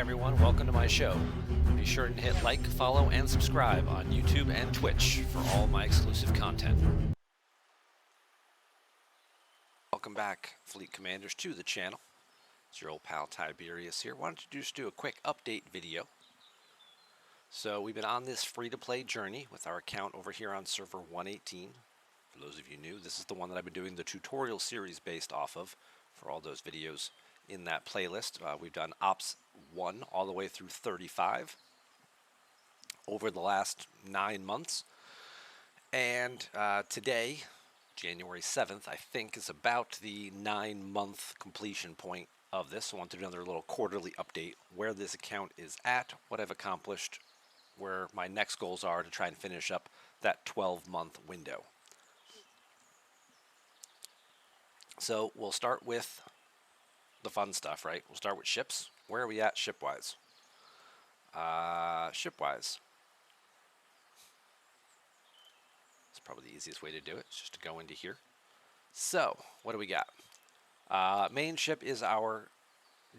everyone, welcome to my show. Be sure to hit like, follow, and subscribe on YouTube and Twitch for all my exclusive content. Welcome back, Fleet Commanders, to the channel. It's your old pal Tiberius here. Wanted to just do a quick update video. So we've been on this free-to-play journey with our account over here on server 118. For those of you new, this is the one that I've been doing the tutorial series based off of for all those videos in that playlist. We've done Ops 1 all the way through 35 over the last 9 months. And today, January 7th, I think, is about the 9-month completion point of this. So I want to do another little quarterly update where this account is at, what I've accomplished, where my next goals are to try and finish up that 12-month window. So we'll start with the fun stuff, right? We'll start with ships. Where are we at ship-wise? Ship-wise. It's probably the easiest way to do it. It's just to go into here. So, what do we got? Main ship is our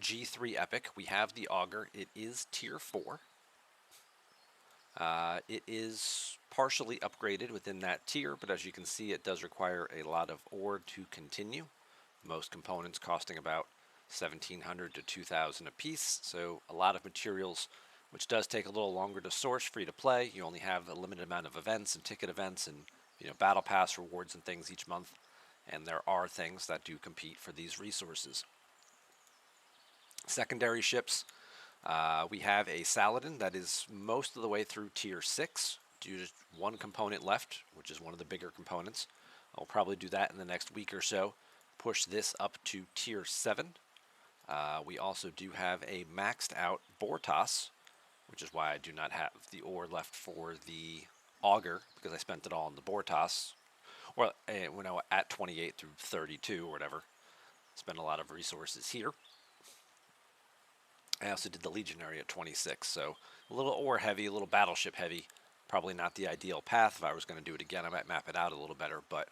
G3 Epic. We have the Auger. It is tier 4. It is partially upgraded within that tier, but as you can see, it does require a lot of ore to continue. Most components costing about 1,700 to 2,000 a piece, so a lot of materials, which does take a little longer to source. Free to play, you only have a limited amount of events and ticket events and battle pass rewards and things each month, and there are things that do compete for these resources. Secondary ships, we have a Saladin that is most of the way through tier 6 due to one component left, which is one of the bigger components. I'll probably do that in the next week or so, push this up to tier 7. We also do have a maxed out Bortas, which is why I do not have the ore left for the Auger, because I spent it all on the Bortas. Well, at 28 through 32 or whatever. Spent a lot of resources here. I also did the Legionary at 26, so a little ore heavy, a little battleship heavy. Probably not the ideal path. If I was going to do it again, I might map it out a little better, but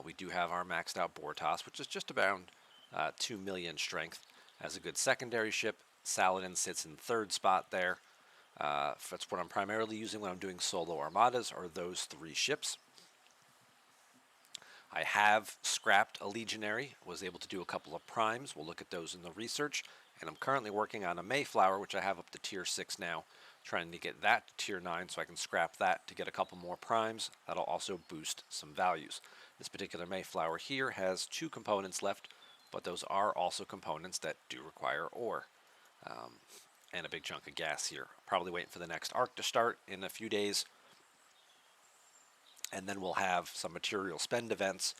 we do have our maxed out Bortas, which is just around 2 million strength. As a good secondary ship, Saladin sits in 3rd spot there. That's what I'm primarily using when I'm doing solo armadas, are those 3 ships. I have scrapped a Legionary, was able to do a couple of primes. We'll look at those in the research. And I'm currently working on a Mayflower, which I have up to tier 6 now, trying to get that to tier 9 so I can scrap that to get a couple more primes. That'll also boost some values. This particular Mayflower here has 2 components left, but those are also components that do require ore. And a big chunk of gas here. Probably waiting for the next arc to start in a few days. And then we'll have some material spend events,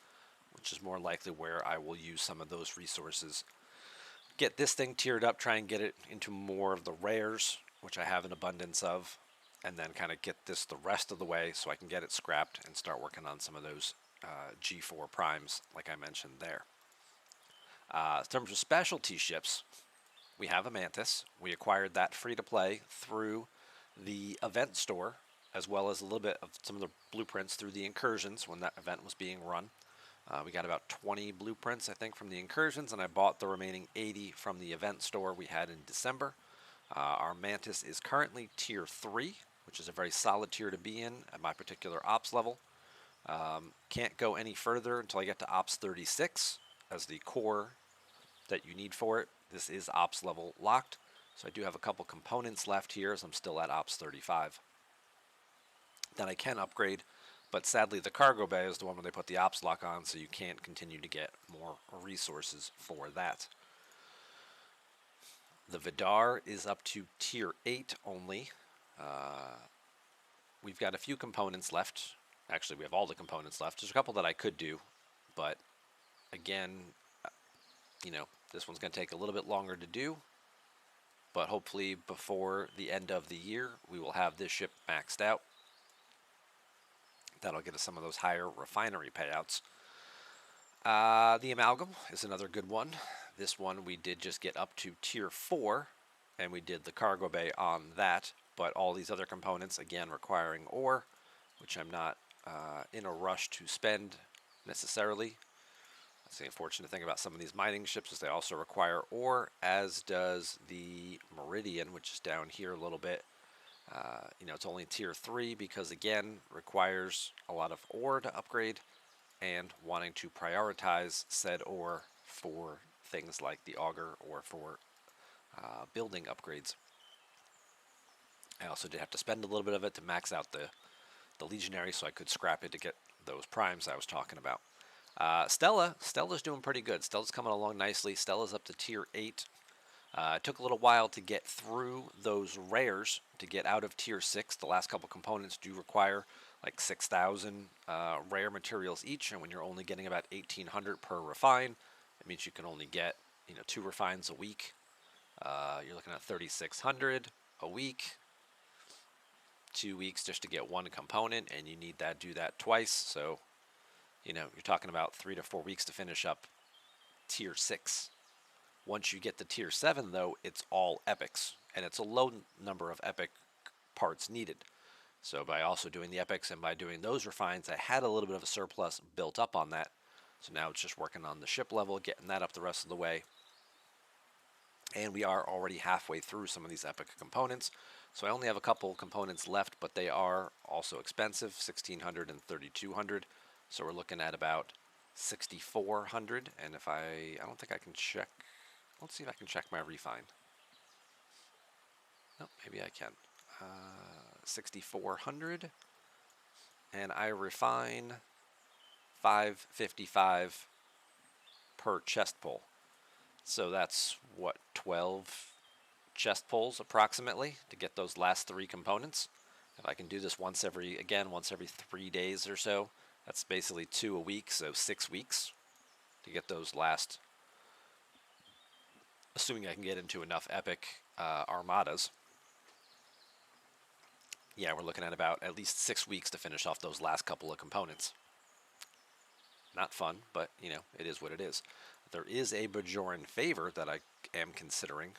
which is more likely where I will use some of those resources. Get this thing tiered up, try and get it into more of the rares, which I have an abundance of, and then kind of get this the rest of the way so I can get it scrapped and start working on some of those G4 primes like I mentioned there. In terms of specialty ships, we have a Mantis. We acquired that free to play through the event store, as well as a little bit of some of the blueprints through the incursions when that event was being run. We got about 20 blueprints, I think, from the incursions, and I bought the remaining 80 from the event store we had in December. Our Mantis is currently tier 3, which is a very solid tier to be in at my particular ops level. Can't go any further until I get to ops 36 as the core that you need for it. This is ops level locked, so I do have a couple components left here as I'm still at ops 35. Then I can upgrade, but sadly the cargo bay is the one where they put the ops lock on, so you can't continue to get more resources for that. The Vidar is up to tier 8 only. We've got a few components left. Actually, we have all the components left. There's a couple that I could do, but again, this one's going to take a little bit longer to do, but hopefully before the end of the year, we will have this ship maxed out. That'll get us some of those higher refinery payouts. The Amalgam is another good one. This one we did just get up to tier 4, and we did the cargo bay on that, but all these other components, again, requiring ore, which I'm not in a rush to spend necessarily. That's the unfortunate thing about some of these mining ships is they also require ore, as does the Meridian, which is down here a little bit. It's only tier 3 because, again, requires a lot of ore to upgrade and wanting to prioritize said ore for things like the auger or for building upgrades. I also did have to spend a little bit of it to max out the Legionary, so I could scrap it to get those primes I was talking about. Stella's doing pretty good. Stella's coming along nicely. Stella's up to tier 8. It took a little while to get through those rares to get out of tier 6. The last couple components do require like 6,000 rare materials each, and when you're only getting about 1,800 per refine, it means you can only get 2 refines a week. You're looking at 3,600 a week. 2 weeks just to get one component, and you need that do that twice. So, you're talking about 3 to 4 weeks to finish up tier 6. Once you get to tier 7, though, it's all epics, and it's a low number of epic parts needed. So by also doing the epics and by doing those refines, I had a little bit of a surplus built up on that. So now it's just working on the ship level, getting that up the rest of the way. And we are already halfway through some of these epic components. So I only have a couple components left, but they are also expensive, 1,600 and 3,200. So we're looking at about 6,400. And if I don't think I can check. Let's see if I can check my refine. Nope, maybe I can. 6,400. And I refine 555 per chest pull. So that's, what, 12 chest pulls approximately to get those last 3 components. If I can do this once every 3 days or so, that's basically 2 a week, so 6 weeks to get those last, assuming I can get into enough epic armadas. Yeah, we're looking at about at least 6 weeks to finish off those last couple of components. Not fun, but, it is what it is. There is a Bajoran favor that I am considering.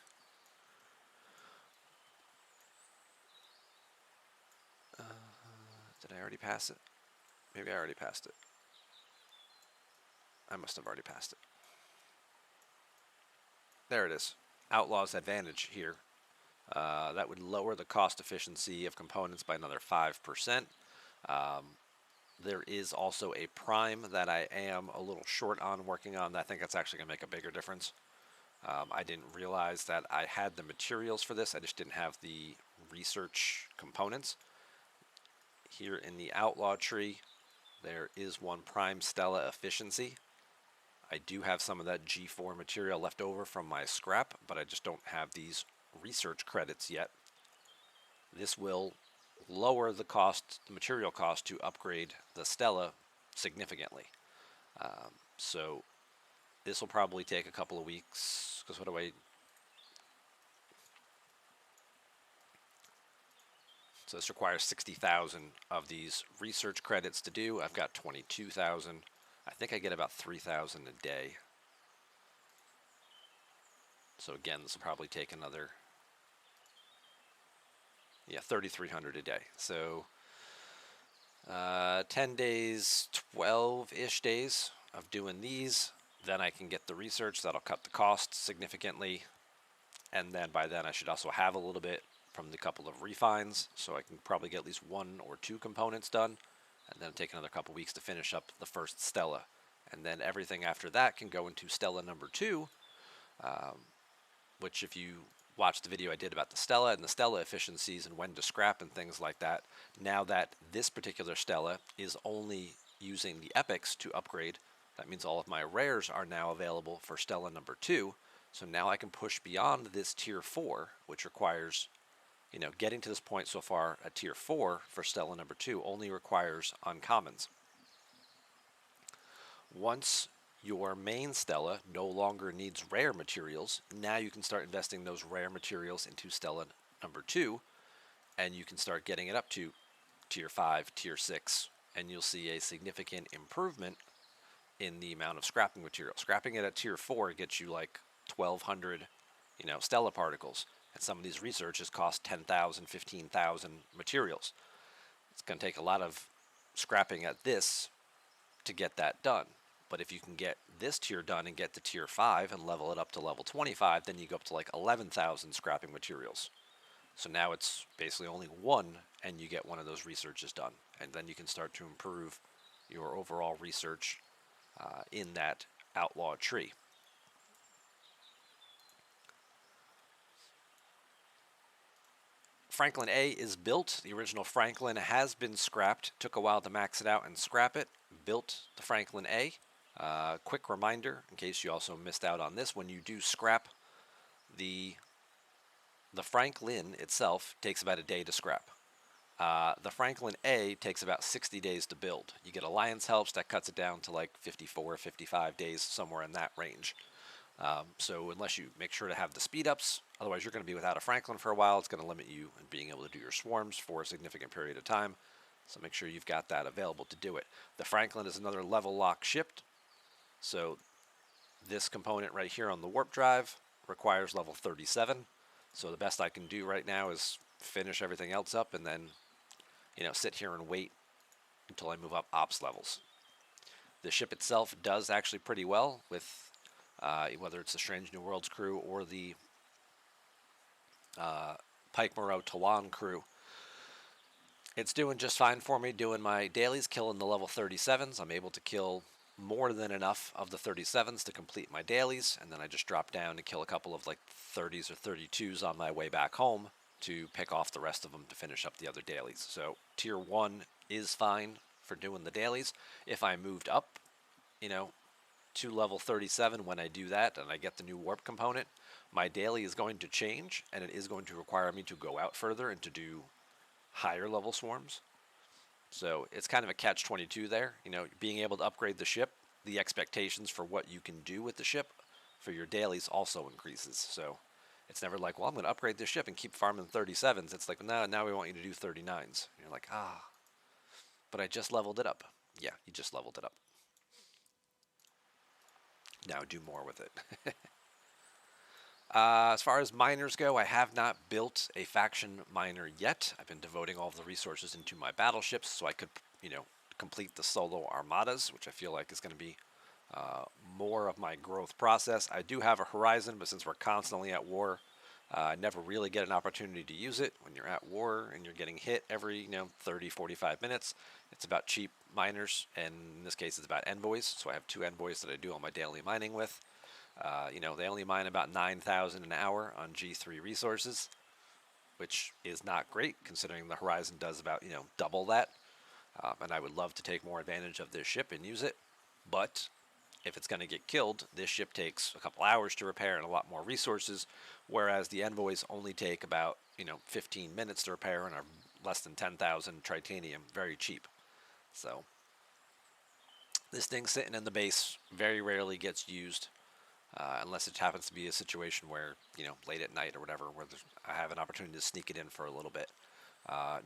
Did I already pass it? Maybe I already passed it. I must have already passed it. There it is. Outlaw's Advantage here. That would lower the cost efficiency of components by another 5%. There is also a prime that I am a little short on working on. I think that's actually going to make a bigger difference. I didn't realize that I had the materials for this. I just didn't have the research components. Here in the Outlaw Tree, there is one prime Stella Efficiency. I do have some of that G4 material left over from my scrap, but I just don't have these research credits yet. This will lower the material cost to upgrade the Stella significantly. So this will probably take a couple of weeks, because so this requires 60,000 of these research credits to do. I've got 22,000. I think I get about 3,000 a day. So again, this will probably take another 3,300 a day. So 10 days, 12-ish days of doing these. Then I can get the research. That'll cut the cost significantly. And then by then I should also have a little bit from the couple of refines. So I can probably get at least 1 or 2 components done. And then take another couple weeks to finish up the first Stella. And then everything after that can go into Stella number 2. Which if you watch the video I did about the Stella and the Stella efficiencies and when to scrap and things like that, now that this particular Stella is only using the epics to upgrade, that means all of my rares are now available for Stella number 2. So now I can push beyond this tier 4, which requires, getting to this point so far at tier 4 for Stella number 2 only requires uncommons. Once your main Stella no longer needs rare materials, now you can start investing those rare materials into Stella number 2, and you can start getting it up to tier 5, tier 6, and you'll see a significant improvement in the amount of scrapping material. Scrapping it at tier 4 gets you like 1,200, Stella particles, and some of these researches cost 10,000, 15,000 materials. It's going to take a lot of scrapping at this to get that done. But if you can get this tier done and get to tier 5 and level it up to level 25, then you go up to like 11,000 scrapping materials. So now it's basically only one, and you get one of those researches done. And then you can start to improve your overall research in that Outlaw Tree. Franklin A is built. The original Franklin has been scrapped. Took a while to max it out and scrap it. Built the Franklin A. Quick reminder, in case you also missed out on this, when you do scrap, the Franklin itself takes about a day to scrap. The Franklin A takes about 60 days to build. You get Alliance helps, that cuts it down to like 54, 55 days, somewhere in that range. So unless you make sure to have the speed ups, otherwise you're going to be without a Franklin for a while. It's going to limit you in being able to do your swarms for a significant period of time. So make sure you've got that available to do it. The Franklin is another level lock shipped. So this component right here on the warp drive requires level 37. So the best I can do right now is finish everything else up and then, sit here and wait until I move up ops levels. The ship itself does actually pretty well with whether it's the Strange New Worlds crew or the Pike Moreau Tawan crew. It's doing just fine for me, doing my dailies, killing the level 37s. I'm able to kill more than enough of the 37s to complete my dailies, and then I just drop down to kill a couple of like 30s or 32s on my way back home to pick off the rest of them to finish up the other dailies. So tier 1 is fine for doing the dailies. If I moved up, to level 37, when I do that and I get the new warp component, my daily is going to change, and it is going to require me to go out further and to do higher level swarms. So it's kind of a catch-22 there. Being able to upgrade the ship, the expectations for what you can do with the ship for your dailies also increases. So it's never like, well, I'm going to upgrade this ship and keep farming 37s. It's like, no, now we want you to do 39s. And you're like, but I just leveled it up. Yeah, you just leveled it up. Now do more with it. As far as miners go, I have not built a faction miner yet. I've been devoting all of the resources into my battleships so I could, complete the solo armadas, which I feel like is going to be more of my growth process. I do have a horizon, but since we're constantly at war, I never really get an opportunity to use it. When you're at war and you're getting hit every 30, 45 minutes, it's about cheap miners, and in this case it's about envoys. So I have 2 envoys that I do all my daily mining with. They only mine about 9,000 an hour on G3 resources, which is not great considering the horizon does about double that. And I would love to take more advantage of this ship and use it, but if it's going to get killed, this ship takes a couple hours to repair and a lot more resources, whereas the envoys only take about 15 minutes to repair and are less than 10,000 tritanium, very cheap. So this thing sitting in the base very rarely gets used, unless it happens to be a situation where late at night or whatever, where I have an opportunity to sneak it in for a little bit.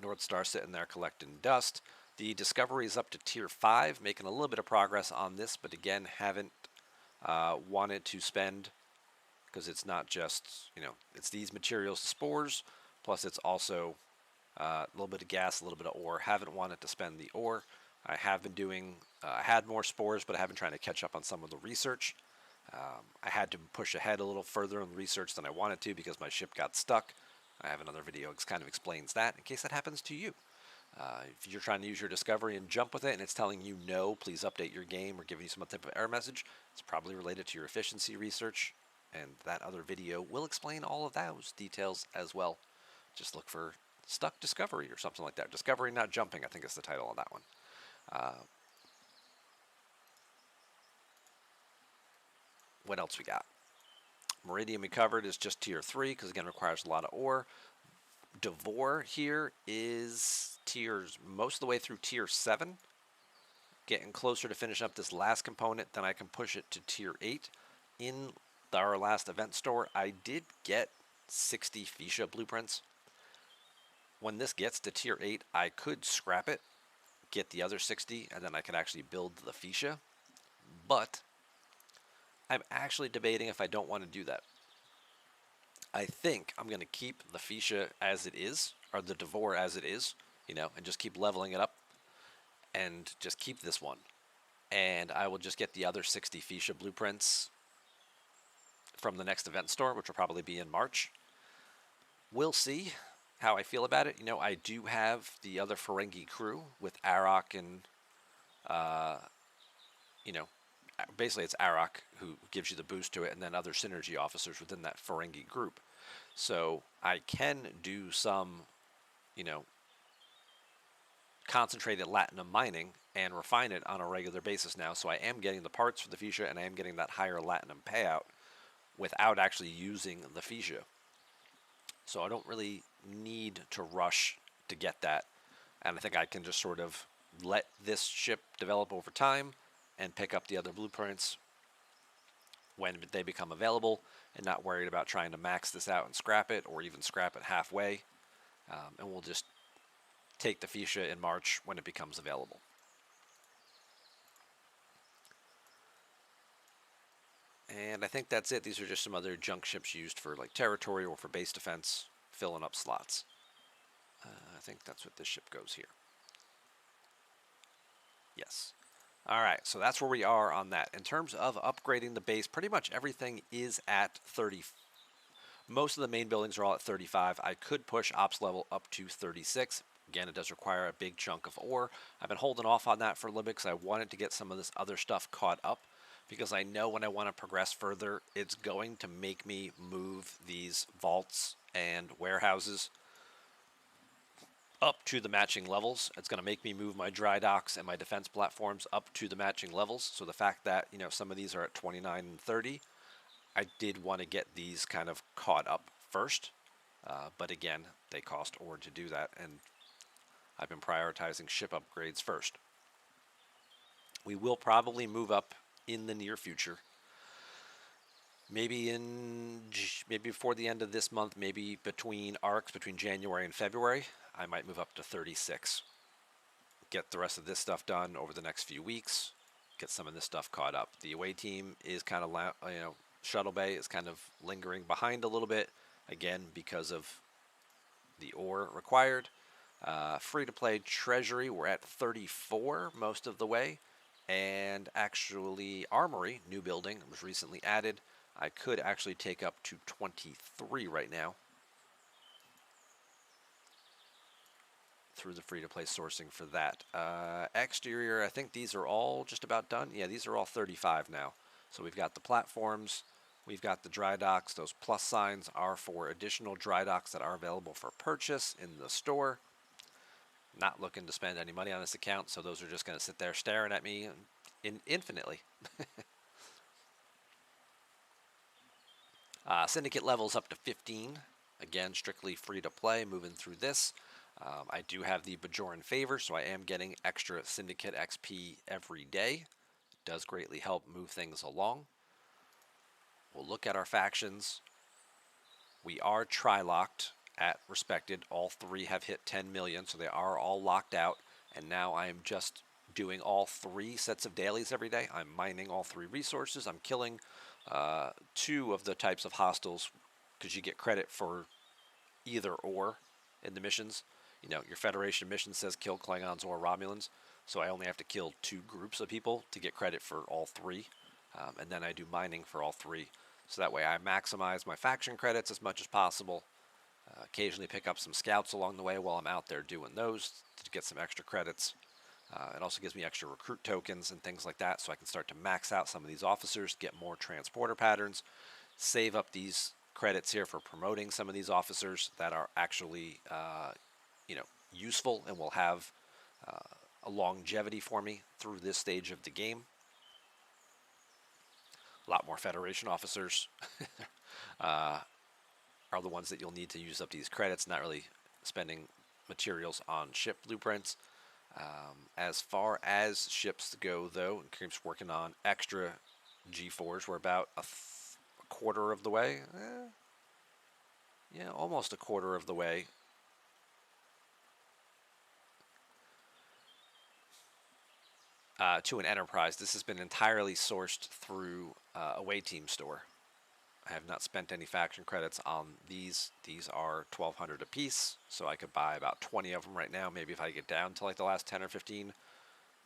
North Star sitting there collecting dust. The Discovery is up to tier 5, making a little bit of progress on this, but again, haven't wanted to spend, because it's not just, it's these materials, spores, plus it's also a little bit of gas, a little bit of ore. Haven't wanted to spend the ore. I have been doing, I had more spores, but I have been trying to catch up on some of the research. I had to push ahead a little further in the research than I wanted to because my ship got stuck. I have another video that kind of explains that in case that happens to you. If you're trying to use your Discovery and jump with it and it's telling you no, please update your game, or giving you some type of error message, it's probably related to your efficiency research, and that other video will explain all of those details as well. Just look for Stuck Discovery or something like that. Discovery Not Jumping, I think is the title of that one. What else we got? Meridian we covered is just tier 3 because again requires a lot of ore. Devore here is tiers most of the way through tier 7. Getting closer to finish up this last component, then I can push it to tier 8. In our last event store, I did get 60 Fuchsia blueprints. When this gets to tier 8, I could scrap it, get the other 60, and then I could actually build the Fuchsia. But I'm actually debating if I don't want to do that. I think I'm going to keep the Fuchsia as it is, or the Devore as it is, and just keep leveling it up, and just keep this one. and I will just get the other 60 Fuchsia blueprints from the next event store, which will probably be in March. We'll see how I feel about it. You know, I do have the other Ferengi crew with Arok and, you know, basically it's Arok who gives you the boost to it, and then other synergy officers within that Ferengi group. So I can do some, you know, concentrated latinum mining and refine it on a regular basis now. So I am getting the parts for the Fuchsia, and I am getting that higher latinum payout without actually using the Fuchsia. So I don't really need to rush to get that. And I think I can just sort of let this ship develop over time and pick up the other blueprints when they become available, and not worried about trying to max this out and scrap it, or even scrap it halfway. And we'll just take the Fuchsia in March when it becomes available. And I think that's it. These are just some other junk ships used for like territory or for base defense, filling up slots. I think that's what this ship goes here. Yes. All right, so that's where we are on that. In terms of upgrading the base, pretty much everything is at 30. Most of the main buildings are all at 35. I could push ops level up to 36. Again, it does require a big chunk of ore. I've been holding off on that for a little bit because I wanted to get some of this other stuff caught up, because I know when I want to progress further, it's going to make me move these vaults and warehouses up to the matching levels. It's going to make me move my dry docks and my defense platforms up to the matching levels. So the fact that, you know, some of these are at 29 and 30, I did want to get these kind of caught up first. But again, they cost ore to do that, and I've been prioritizing ship upgrades first. We will probably move up in the near future. Maybe before the end of this month, maybe between arcs, between January and February, I might move up to 36. Get the rest of this stuff done over the next few weeks. Get some of this stuff caught up. The away team is kind of, Shuttle Bay is kind of lingering behind a little bit, again, because of the ore required. Free-to-play Treasury, we're at 34 most of the way. And actually, Armory, new building, was recently added. I could actually take up to 23 right now through the free-to-play sourcing for that. Exterior, I think these are all just about done. Yeah, these are all 35 now. So we've got the platforms, we've got the dry docks. Those plus signs are for additional dry docks that are available for purchase in the store. Not looking to spend any money on this account, so those are just going to sit there staring at me infinitely. Syndicate levels up to 15. Again, strictly free to play, moving through this. I do have the Bajoran favor, so I am getting extra Syndicate XP every day. Does greatly help move things along. We'll look at our factions. We are tri-locked at Respected. All three have hit 10 million, so they are all locked out. And now I am just doing all three sets of dailies every day. I'm mining all three resources. I'm killing 2 of the types of hostiles, because you get credit for either or in the missions. You know, your Federation mission says kill Klingons or Romulans, so I only have to kill 2 groups of people to get credit for all 3. And then I do mining for all 3. So that way I maximize my faction credits as much as possible. Occasionally pick up some scouts along the way while I'm out there doing those to get some extra credits. It also gives me extra recruit tokens and things like that, so I can start to max out some of these officers, get more transporter patterns, save up these credits here for promoting some of these officers that are actually, useful and will have a longevity for me through this stage of the game. A lot more Federation officers are the ones that you'll need to use up these credits, not really spending materials on ship blueprints. As far as ships go, though, it keeps working on extra G4s. We're about a quarter of the way. Almost a quarter of the way. To an Enterprise. This has been entirely sourced through Away Team Store. I have not spent any faction credits on these. These are 1,200 a piece, so I could buy about 20 of them right now. Maybe if I get down to like the last 10 or 15,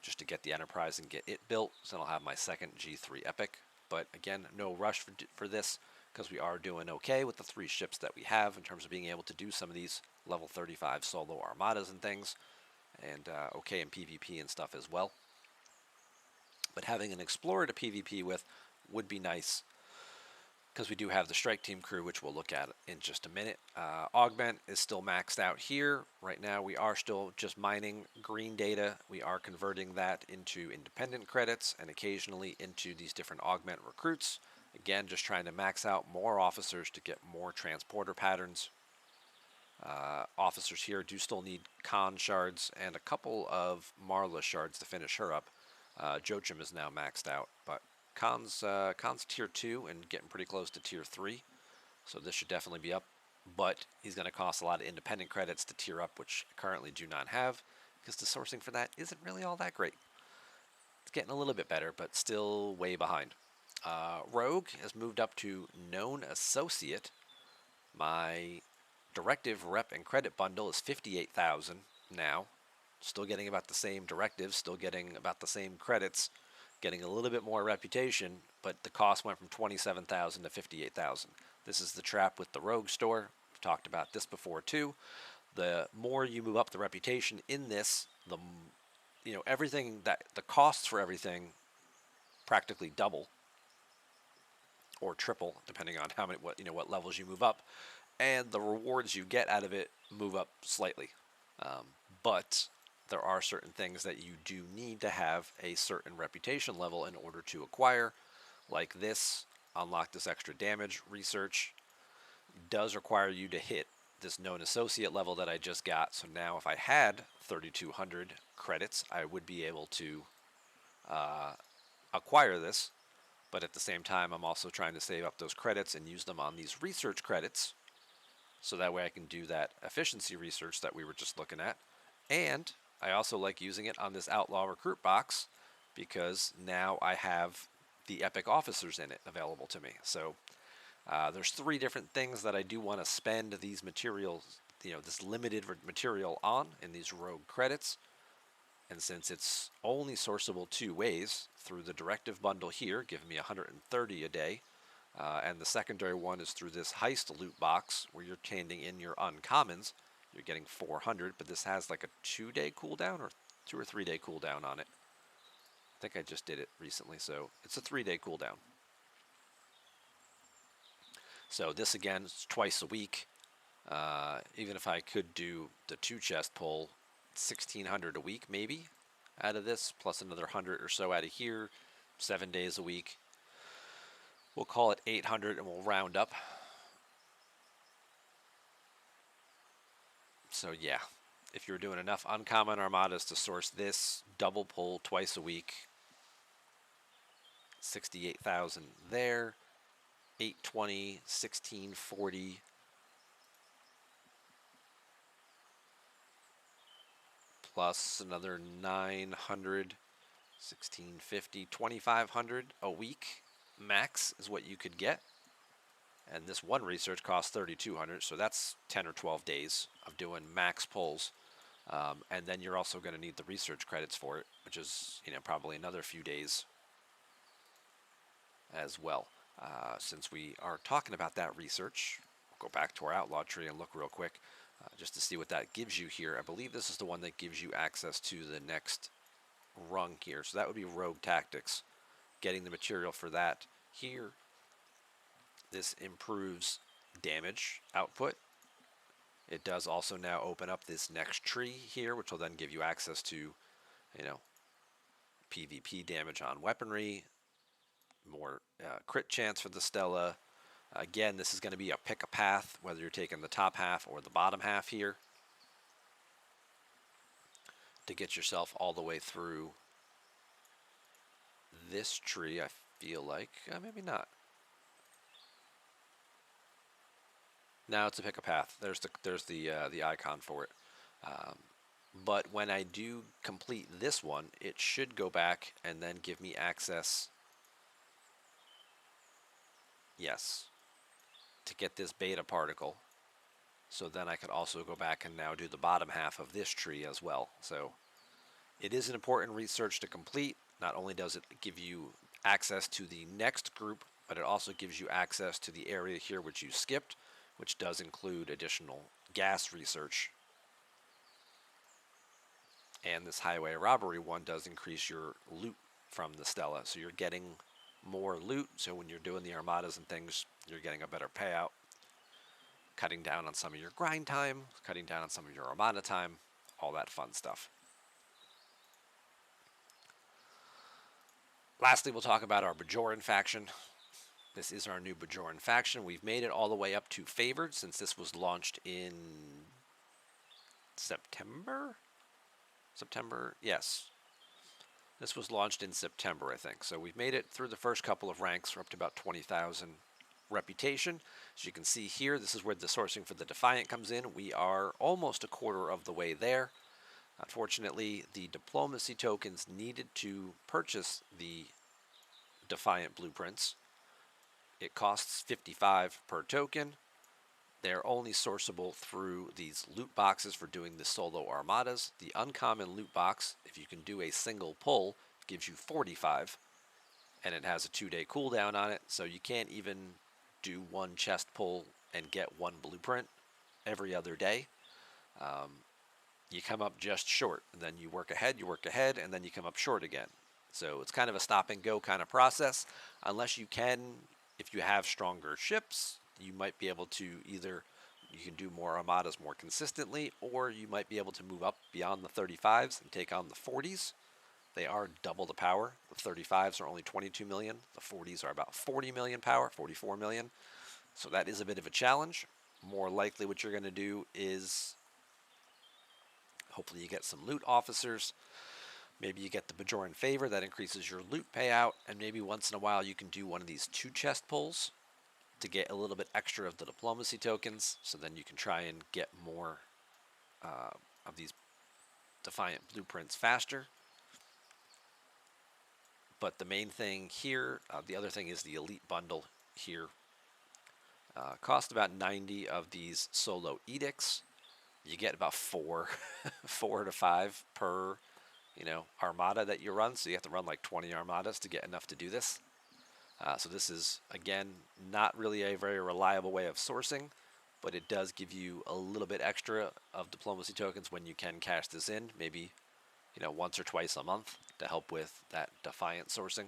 just to get the Enterprise and get it built. So I'll have my second G3 Epic. But again, no rush for this, because we are doing okay with the 3 ships that we have in terms of being able to do some of these level 35 solo armadas and things, and okay in PvP and stuff as well. But having an Explorer to PvP with would be nice, because we do have the Strike Team crew, which we'll look at in just a minute. Augment is still maxed out here. Right now we are still just mining green data. We are converting that into independent credits and occasionally into these different Augment recruits. Again, just trying to max out more officers to get more transporter patterns. Officers here do still need Khan shards and a couple of Marla shards to finish her up. Joachim is now maxed out, but Khan's tier 2 and getting pretty close to tier 3, so this should definitely be up, but he's going to cost a lot of independent credits to tier up, which I currently do not have, because the sourcing for that isn't really all that great. It's getting a little bit better, but still way behind. Rogue has moved up to Known Associate. My directive rep and credit bundle is 58,000 now. Still getting about the same directives, still getting about the same credits, getting a little bit more reputation, but the cost went from 27,000 to 58,000. This is the trap with the Rogue store. We've talked about this before too. The more you move up the reputation in this, the everything that the costs for everything practically double or triple, depending on how many what levels you move up, and the rewards you get out of it move up slightly. But there are certain things that you do need to have a certain reputation level in order to acquire, like this. Unlock this extra damage research does require you to hit this Known Associate level that I just got. So now if I had 3,200 credits, I would be able to acquire this. But at the same time, I'm also trying to save up those credits and use them on these research credits, so that way I can do that efficiency research that we were just looking at. And I also like using it on this Outlaw Recruit box, because now I have the Epic officers in it available to me. So there's 3 different things that I do want to spend these materials, this limited material on in these Rogue credits. And since it's only sourceable 2 ways, through the directive bundle here, giving me 130 a day, and the secondary one is through this heist loot box, where you're handing in your uncommons. You're getting 400, but this has like a 2-day cooldown, or 2 or 3-day cooldown on it. I think I just did it recently, so it's a 3-day cooldown. So this again is twice a week. Even if I could do the 2 chest pull, 1,600 a week maybe out of this, plus another 100 or so out of here, 7 days a week. We'll call it 800 and we'll round up. So yeah, if you're doing enough uncommon armadas to source this double pull twice a week, 68,000 there, 820, 1640. Plus another 900, 1650, 2,500 a week max is what you could get. And this one research costs 3,200, so that's 10 or 12 days of doing max pulls. And then you're also going to need the research credits for it, which is probably another few days as well. Since we are talking about that research, we'll go back to our Outlaw Tree and look real quick. Just to see what that gives you here. I believe this is the one that gives you access to the next rung here. So that would be Rogue Tactics. Getting the material for that here. This improves damage output. It does also now open up this next tree here, which will then give you access to, PvP damage on weaponry, more crit chance for the Stella. Again, this is going to be a pick a path, whether you're taking the top half or the bottom half here, to get yourself all the way through this tree. I feel like maybe not. Now it's a pick a path. There's the icon for it. But when I do complete this one, it should go back and then give me access. Yes. To get this beta particle. So then I could also go back and now do the bottom half of this tree as well. So It is an important research to complete. Not only does it give you access to the next group, but it also gives you access to the area here which you skipped, which does include additional gas research. And this highway robbery one does increase your loot from the Stella. So you're getting more loot. So when you're doing the armadas and things, you're getting a better payout. Cutting down on some of your grind time, cutting down on some of your armada time, all that fun stuff. Lastly, we'll talk about our Bajoran faction. This is our new Bajoran faction. We've made it all the way up to favored since this was launched in September? September? Yes. This was launched in September, I think. So we've made it through the first couple of ranks. We're up to about 20,000 reputation. As you can see here, this is where the sourcing for the Defiant comes in. We are almost a quarter of the way there. Unfortunately, the diplomacy tokens needed to purchase the Defiant blueprints. It costs 55 per token. They're only sourceable through these loot boxes for doing the solo armadas. The uncommon loot box, if you can do a single pull, gives you 45, and it has a 2-day cooldown on it, so you can't even do one chest pull and get one blueprint every other day. You come up just short, and then you work ahead, and then you come up short again. So it's kind of a stop and go kind of process. Unless you can, if you have stronger ships, you might be able to either, you can do more armadas more consistently, or you might be able to move up beyond the 35s and take on the 40s. They are double the power. The 35s are only 22 million. The 40s are about 40 million power, 44 million. So that is a bit of a challenge. More likely what you're going to do is hopefully you get some loot officers. Maybe you get the Bajoran favor, that increases your loot payout, and maybe once in a while you can do one of these 2 chest pulls to get a little bit extra of the diplomacy tokens, so then you can try and get more of these Defiant blueprints faster. But the main thing here, the other thing is the elite bundle here. Cost about 90 of these solo edicts. You get about 4 to 5 per armada that you run, so you have to run like 20 armadas to get enough to do this. So this is, again, not really a very reliable way of sourcing, but it does give you a little bit extra of diplomacy tokens when you can cash this in, maybe once or twice a month to help with that Defiant sourcing.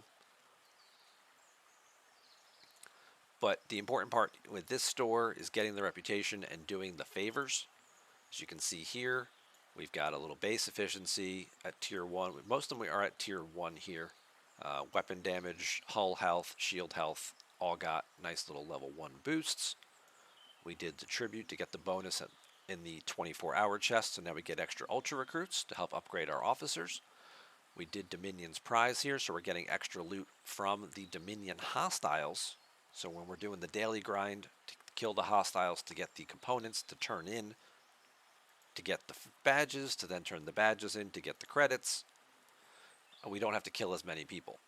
But the important part with this store is getting the reputation and doing the favors. As you can see here, we've got a little base efficiency at tier 1. Most of them are at tier 1 here. Weapon damage, hull health, shield health, all got nice little level 1 boosts. We did the tribute to get the bonus in the 24-hour chest, so now we get extra ultra recruits to help upgrade our officers. We did Dominion's prize here, so we're getting extra loot from the Dominion hostiles. So when we're doing the daily grind to kill the hostiles to get the components to turn in, to get the badges, to then turn the badges in to get the credits, we don't have to kill as many people.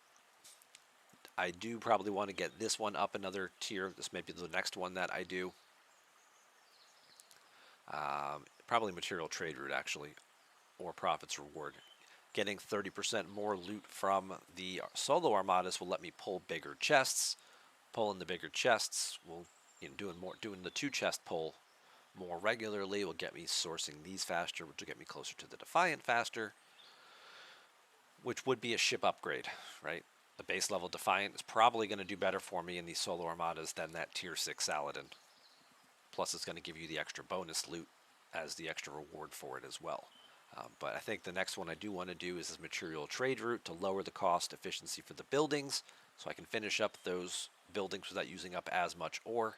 I do probably want to get this one up another tier. This may be the next one that I do. Probably material trade route, actually, or profits reward. Getting 30% more loot from the solo armadas will let me pull bigger chests. Pulling the bigger chests will, doing the 2 chest pull more regularly will get me sourcing these faster, which will get me closer to the Defiant faster, which would be a ship upgrade, right? The base level Defiant is probably going to do better for me in these solo armadas than that tier 6 Saladin. Plus it's going to give you the extra bonus loot as the extra reward for it as well. But I think the next one I do want to do is this material trade route to lower the cost efficiency for the buildings, so I can finish up those buildings without using up as much ore,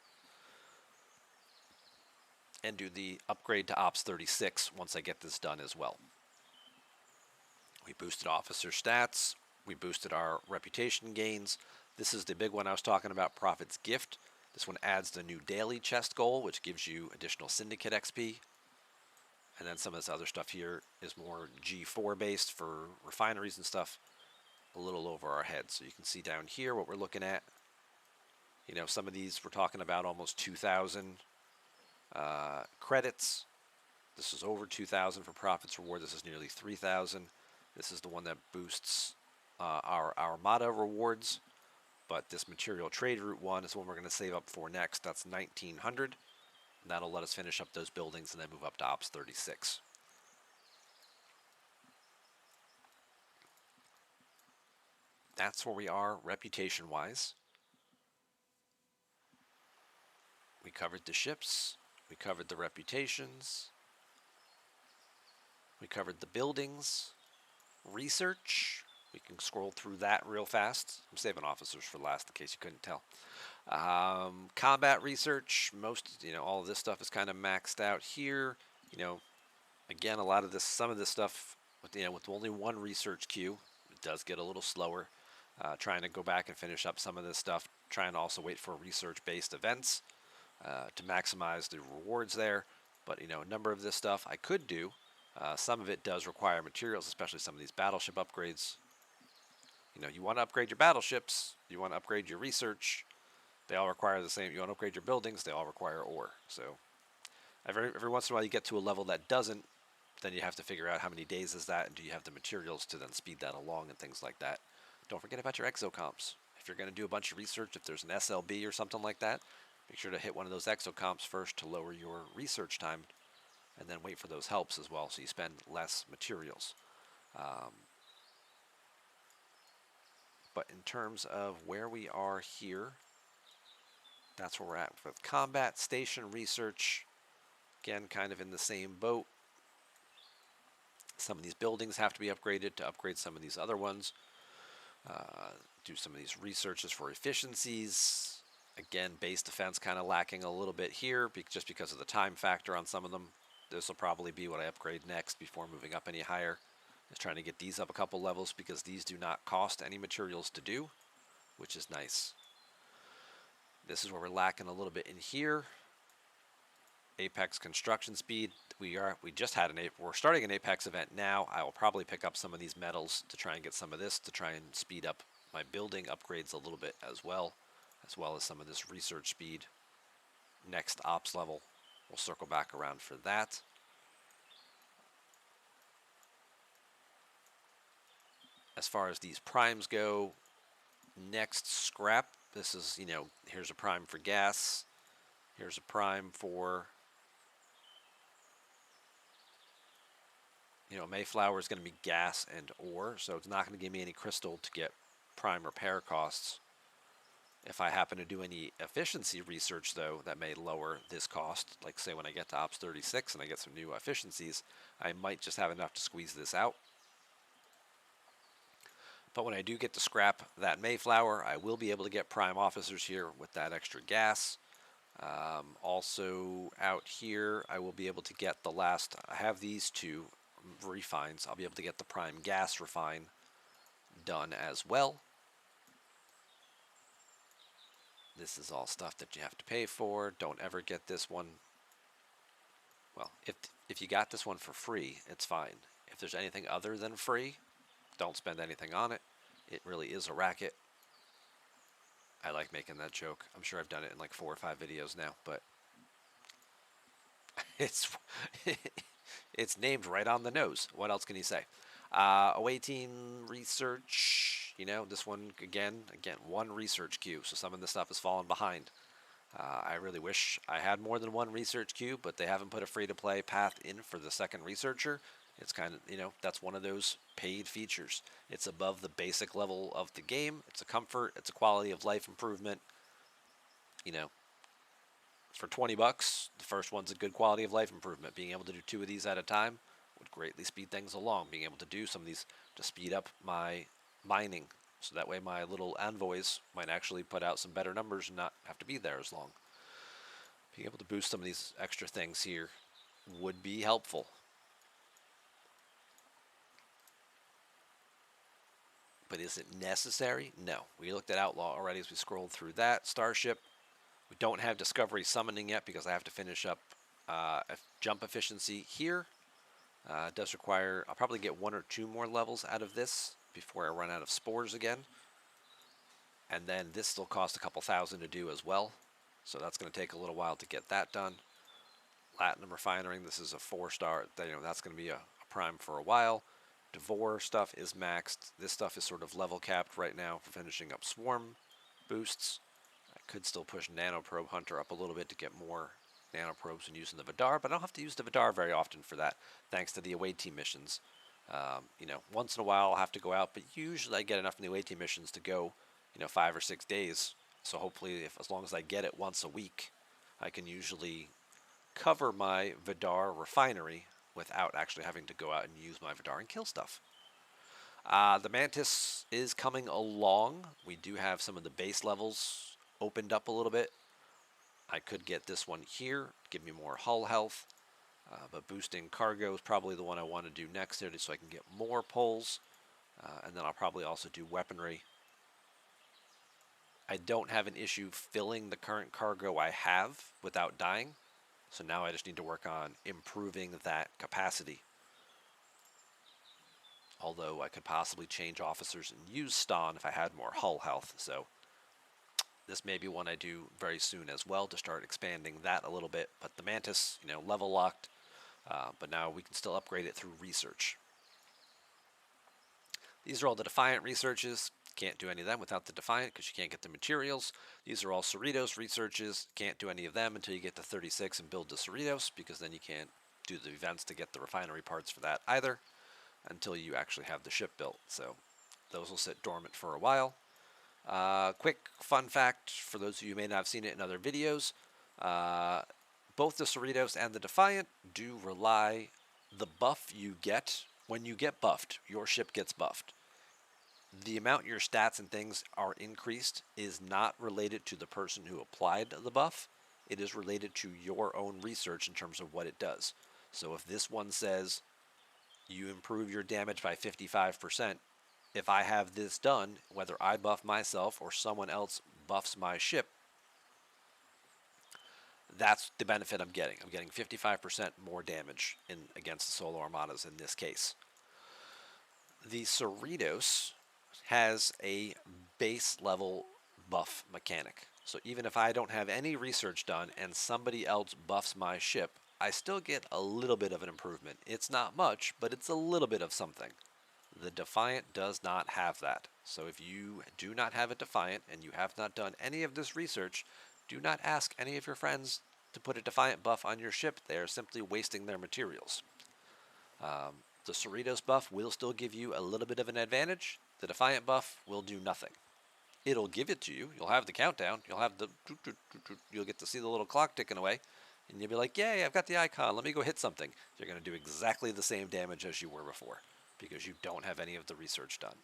and do the upgrade to Ops 36 once I get this done as well. We boosted officer stats, we boosted our reputation gains. This is the big one I was talking about, Prophet's Gift. This one adds the new daily chest goal, which gives you additional Syndicate XP. And then some of this other stuff here is more G4 based for refineries and stuff, a little over our heads. So you can see down here what we're looking at. Some of these we're talking about almost 2,000 credits. This is over 2,000 for profits reward. This is nearly 3,000. This is the one that boosts our Armada rewards, but this material trade route one is one we're going to save up for next. That's 1900. That'll let us finish up those buildings and then move up to Ops 36. That's where we are reputation-wise. We covered the ships. We covered the reputations. We covered the buildings. Research. We can scroll through that real fast. I'm saving officers for last in case you couldn't tell. Combat research. All of this stuff is kind of maxed out here. Again, some of this stuff, with only one research queue, it does get a little slower. Trying to go back and finish up some of this stuff. Trying to also wait for research-based events to maximize the rewards there. But, a number of this stuff I could do. Some of it does require materials, especially some of these battleship upgrades. You want to upgrade your battleships. You want to upgrade your research. They all require the same. You want to upgrade your buildings. They all require ore. So every once in a while you get to a level that doesn't. Then you have to figure out how many days is that, and do you have the materials to then speed that along and things like that. Don't forget about your exocomps. If you're going to do a bunch of research, if there's an SLB or something like that, make sure to hit one of those exocomps first to lower your research time, and then wait for those helps as well so you spend less materials. But in terms of where we are here, that's where we're at with combat, station, research. Again, kind of in the same boat. Some of these buildings have to be upgraded to upgrade some of these other ones. Do some of these researches for efficiencies. Again, base defense kind of lacking a little bit here just because of the time factor on some of them. This will probably be what I upgrade next before moving up any higher. Just trying to get these up a couple levels because these do not cost any materials to do, which is nice. This is where we're lacking a little bit in here. Apex construction speed. We're starting an Apex event now. I will probably pick up some of these metals to try and get some of this to try and speed up my building upgrades a little bit as well as some of this research speed. Next ops level, we'll circle back around for that. As far as these primes go, next scrap. This is, here's a prime for gas. Here's a prime for, Mayflower is going to be gas and ore, so it's not going to give me any crystal to get prime repair costs. If I happen to do any efficiency research, though, that may lower this cost, like say when I get to Ops 36 and I get some new efficiencies, I might just have enough to squeeze this out. But when I do get to scrap that Mayflower, I will be able to get prime officers here with that extra gas. Also out here, I will be able to get I have these two refines. I'll be able to get the prime gas refine done as well. This is all stuff that you have to pay for. Don't ever get this one. Well, if you got this one for free, it's fine. If there's anything other than free, don't spend anything on it. It really is a racket. I like making that joke. I'm sure I've done it in like 4 or 5 videos now, but it's named right on the nose. What else can you say? O18 research, this one, again, one research queue, so some of this stuff has fallen behind. I really wish I had more than one research queue, but they haven't put a free-to-play path in for the second researcher. It's kind of, that's one of those paid features. It's above the basic level of the game. It's a comfort. It's a quality of life improvement. For $20, the first one's a good quality of life improvement. Being able to do 2 of these at a time would greatly speed things along. Being able to do some of these to speed up my mining, so that way my little envoys might actually put out some better numbers and not have to be there as long. Being able to boost some of these extra things here would be helpful. But is it necessary? No. We looked at Outlaw already as we scrolled through that. Starship. We don't have Discovery summoning yet because I have to finish up jump efficiency here. It does require, I'll probably get 1 or 2 more levels out of this before I run out of spores again. And then this still costs a couple thousand to do as well. So that's going to take a little while to get that done. Platinum refinery, this is a 4-star. That's going to be a prime for a while. Devore stuff is maxed. This stuff is sort of level capped right now for finishing up Swarm boosts. I could still push Nanoprobe Hunter up a little bit to get more nanoprobes and using the Vidar, but I don't have to use the Vidar very often for that, thanks to the away team missions. Once in a while I'll have to go out, but usually I get enough in the away team missions to go, 5 or 6 days. So hopefully, as long as I get it once a week, I can usually cover my Vidar refinery without actually having to go out and use my Vidar and kill stuff. The Mantis is coming along. We do have some of the base levels opened up a little bit. I could get this one here, give me more hull health, but boosting cargo is probably the one I want to do next there so I can get more pulls, and then I'll probably also do weaponry. I don't have an issue filling the current cargo I have without dying, so now I just need to work on improving that capacity. Although I could possibly change officers and use Ston if I had more hull health, so this may be one I do very soon as well to start expanding that a little bit. But the Mantis, level locked, but now we can still upgrade it through research. These are all the Defiant researches. Can't do any of them without the Defiant because you can't get the materials. These are all Cerritos researches. Can't do any of them until you get to 36 and build the Cerritos, because then you can't do the events to get the refinery parts for that either until you actually have the ship built. So those will sit dormant for a while. Quick fun fact for those of you who may not have seen it in other videos, both the Cerritos and the Defiant do rely, the buff you get, when you get buffed, your ship gets buffed. The amount your stats and things are increased is not related to the person who applied the buff. It is related to your own research in terms of what it does. So if this one says you improve your damage by 55%, if I have this done, whether I buff myself or someone else buffs my ship, that's the benefit I'm getting. I'm getting 55% more damage against the Solo Armadas in this case. The Cerritos has a base level buff mechanic. So even if I don't have any research done and somebody else buffs my ship, I still get a little bit of an improvement. It's not much, but it's a little bit of something. The Defiant does not have that. So if you do not have a Defiant and you have not done any of this research, do not ask any of your friends to put a Defiant buff on your ship. They are simply wasting their materials. The Cerritos buff will still give you a little bit of an advantage. The Defiant buff will do nothing. It'll give it to you. You'll have the countdown. You'll get to see the little clock ticking away. And you'll be like, yay, I've got the icon. Let me go hit something. You're going to do exactly the same damage as you were before, because you don't have any of the research done.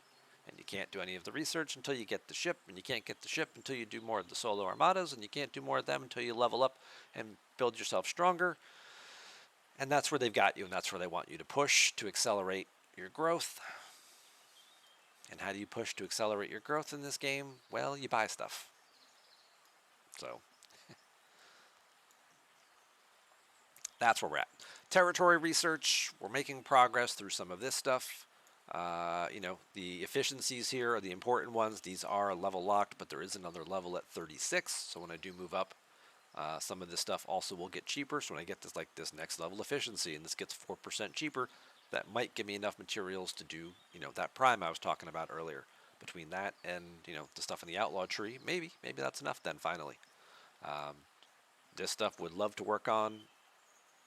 And you can't do any of the research until you get the ship, and you can't get the ship until you do more of the Solo Armadas, and you can't do more of them until you level up and build yourself stronger. And that's where they've got you, and that's where they want you to push to accelerate your growth. And how do you push to accelerate your growth in this game? Well, you buy stuff. So that's where we're at. Territory research, we're making progress through some of this stuff. The efficiencies here are the important ones. These are level locked, but there is another level at 36. So when I do move up, some of this stuff also will get cheaper. So when I get this next level efficiency, and this gets 4% cheaper, that might give me enough materials to do, that prime I was talking about earlier. Between that and, the stuff in the Outlaw Tree, maybe that's enough then finally. This stuff would love to work on,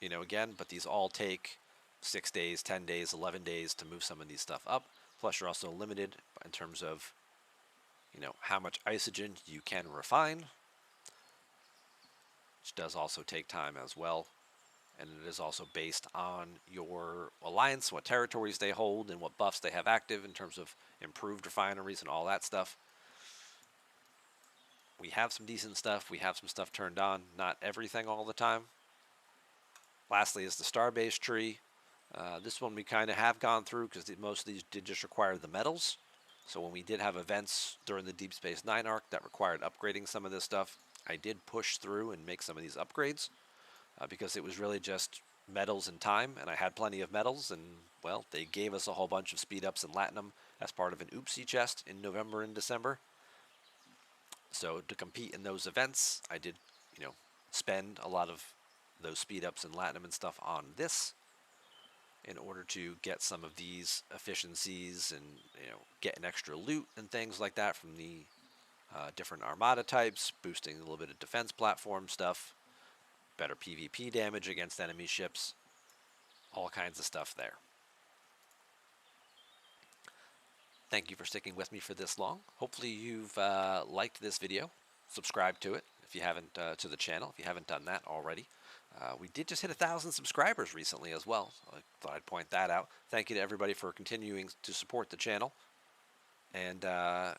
again, but these all take 6 days, 10 days, 11 days to move some of these stuff up. Plus you're also limited in terms of, how much isogen you can refine, which does also take time as well. And it is also based on your alliance, what territories they hold, and what buffs they have active in terms of improved refineries and all that stuff. We have some decent stuff. We have some stuff turned on. Not everything all the time. Lastly is the Starbase tree. This one we kind of have gone through because most of these did just require the metals. So when we did have events during the Deep Space Nine arc that required upgrading some of this stuff, I did push through and make some of these upgrades. Because it was really just metals and time, and I had plenty of metals, and, well, they gave us a whole bunch of speed-ups in Latinum as part of an oopsie chest in November and December. So to compete in those events, I did, spend a lot of those speed-ups in Latinum and stuff on this. in order to get some of these efficiencies and get an extra loot and things like that from the different armada types, boosting a little bit of defense platform stuff, better PvP damage against enemy ships, all kinds of stuff there. Thank you for sticking with me for this long. Hopefully you've liked this video. Subscribe to it if you haven't, to the channel if you haven't done that already. We did just hit 1,000 subscribers recently as well, so I thought I'd point that out. Thank you to everybody for continuing to support the channel and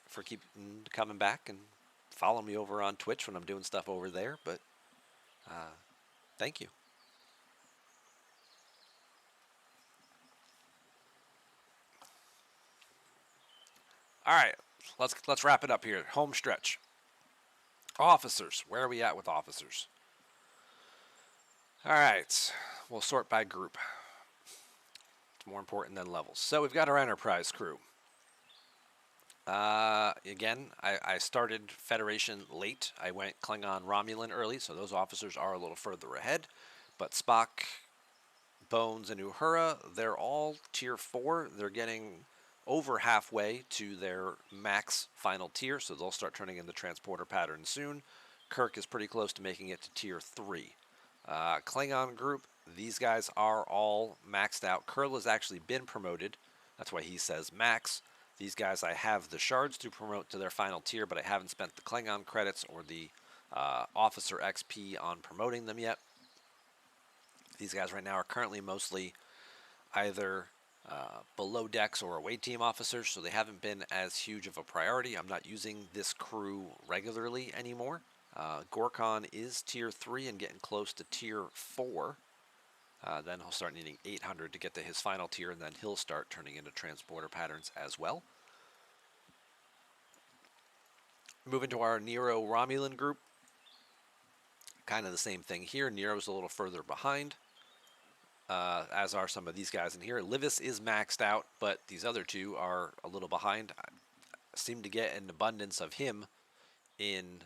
for keeping coming back and follow me over on Twitch when I'm doing stuff over there. But thank you. All right, let's wrap it up here. Home stretch. Officers. Where are we at with officers? All right, we'll sort by group. It's more important than levels. So we've got our Enterprise crew. Again, I started Federation late. I went Klingon Romulan early, so those officers are a little further ahead. But Spock, Bones, and Uhura, they're all tier 4. They're getting over halfway to their max final tier, so they'll start turning in the transporter pattern soon. Kirk is pretty close to making it to tier 3. Klingon group, these guys are all maxed out. Kurl has actually been promoted. That's why he says max. These guys, I have the shards to promote to their final tier, but I haven't spent the Klingon credits or the officer XP on promoting them yet. These guys right now are currently mostly either below decks or away team officers, so they haven't been as huge of a priority. I'm not using this crew regularly anymore. Gorkon is tier 3 and getting close to tier 4. Then he'll start needing 800 to get to his final tier, and then he'll start turning into transporter patterns as well. Moving to our Nero Romulan group. Kind of the same thing here. Nero's a little further behind, as are some of these guys in here. Livis is maxed out, but these other two are a little behind. I seem to get an abundance of him in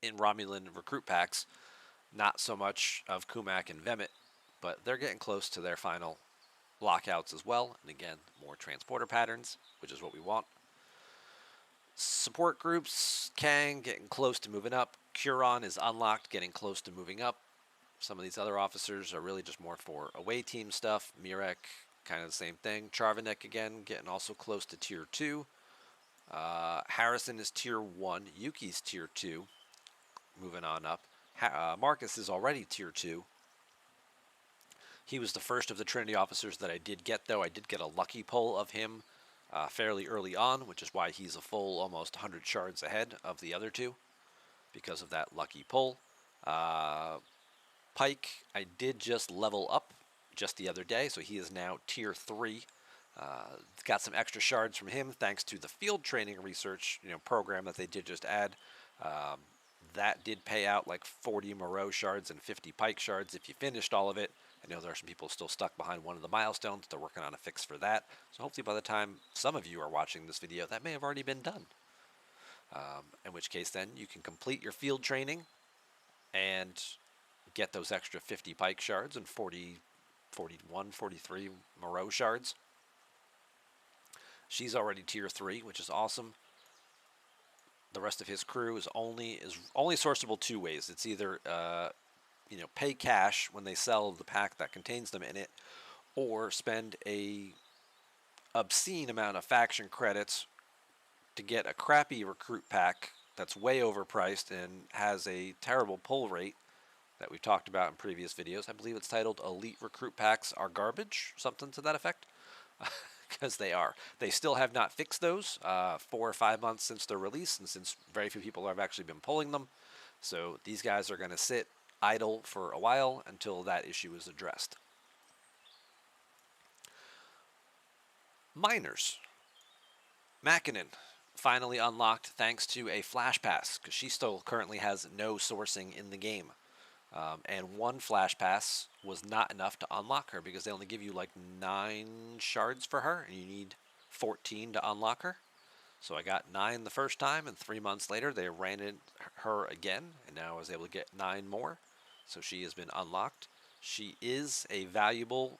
in Romulan recruit packs. Not so much of Kumak and Vemet, but they're getting close to their final lockouts as well. And again, more transporter patterns, which is what we want. Support groups, Kang getting close to moving up. Curon is unlocked, getting close to moving up. Some of these other officers are really just more for away team stuff. Mirek, kind of the same thing. Charvanek again, getting also close to tier 2. Harrison is tier 1. Yuki's tier 2, moving on up. Marcus is already tier 2. He was the first of the Trinity officers that I did get, though. I did get a lucky pull of him fairly early on, which is why he's a full almost 100 shards ahead of the other two, because of that lucky pull. Pike, I did just level up just the other day, so he is now tier 3. Got some extra shards from him thanks to the field training research program that they did just add. That did pay out like 40 Moreau shards and 50 Pike shards if you finished all of it. I know there are some people still stuck behind one of the milestones. They're working on a fix for that. So hopefully by the time some of you are watching this video, that may have already been done. In which case then you can complete your field training and get those extra 50 Pike shards and 40, 41, 43 Moreau shards. She's already tier 3, which is awesome. The rest of his crew is only sourceable 2 ways. It's either pay cash when they sell the pack that contains them in it, or spend a obscene amount of faction credits to get a crappy recruit pack that's way overpriced and has a terrible pull rate that we've talked about in previous videos. I believe it's titled Elite Recruit Packs Are Garbage, something to that effect. Because they are. They still have not fixed those 4 or 5 months since their release, and since very few people have actually been pulling them. So these guys are going to sit idle for a while until that issue is addressed. Miners. Mackinnon finally unlocked thanks to a flash pass, because she still currently has no sourcing in the game. And 1 flash pass was not enough to unlock her, because they only give you like 9 shards for her, and you need 14 to unlock her. So I got 9 the first time, and 3 months later they ran her again, and now I was able to get 9 more. So she has been unlocked. She is a valuable,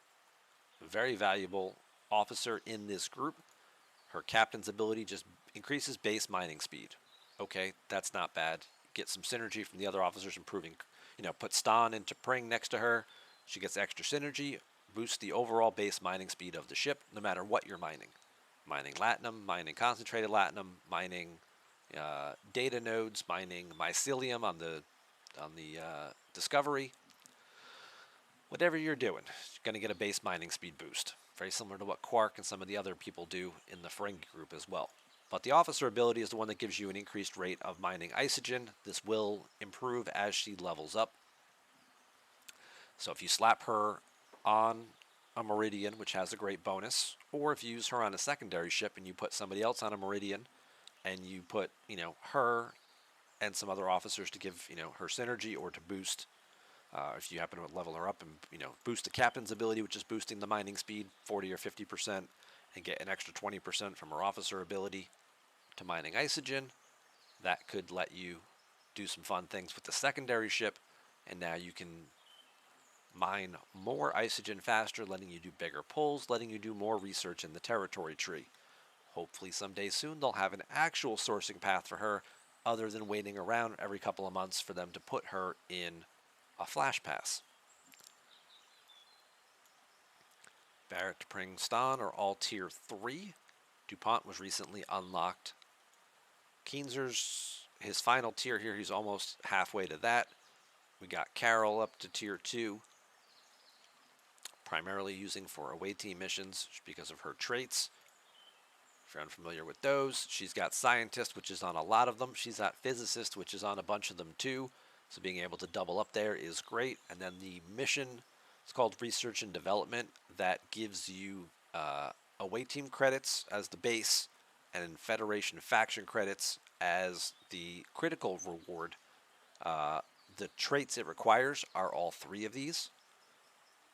very valuable officer in this group. Her captain's ability just increases base mining speed. Okay, that's not bad. Get some synergy from the other officers, improving, put Stan into Pring next to her. She gets extra synergy, boosts the overall base mining speed of the ship, no matter what you're mining. Mining latinum, mining concentrated latinum, mining data nodes, mining mycelium on the Discovery. Whatever you're doing, you're going to get a base mining speed boost. Very similar to what Quark and some of the other people do in the Ferengi group as well. But the officer ability is the one that gives you an increased rate of mining isogen. This will improve as she levels up. So if you slap her on a Meridian, which has a great bonus, or if you use her on a secondary ship and you put somebody else on a Meridian and you put, her and some other officers to give, her synergy or to boost, if you happen to level her up and, boost the captain's ability, which is boosting the mining speed 40 or 50%, and get an extra 20% from her officer ability to mining isogen, that could let you do some fun things with the secondary ship, and now you can mine more isogen faster, letting you do bigger pulls, letting you do more research in the territory tree. Hopefully someday soon they'll have an actual sourcing path for her other than waiting around every couple of months for them to put her in a flash pass. Barrett, Pring, Stan are all tier 3. DuPont was recently unlocked. Keenser's his final tier here, he's almost halfway to that. We got Carol up to tier 2, primarily using for away team missions because of her traits. If you're unfamiliar with those, she's got Scientist, which is on a lot of them. She's got Physicist, which is on a bunch of them too. So being able to double up there is great. And then the mission, it's called Research and Development, that gives you away team credits as the base and Federation faction credits as the critical reward. The traits it requires are all 3 of these.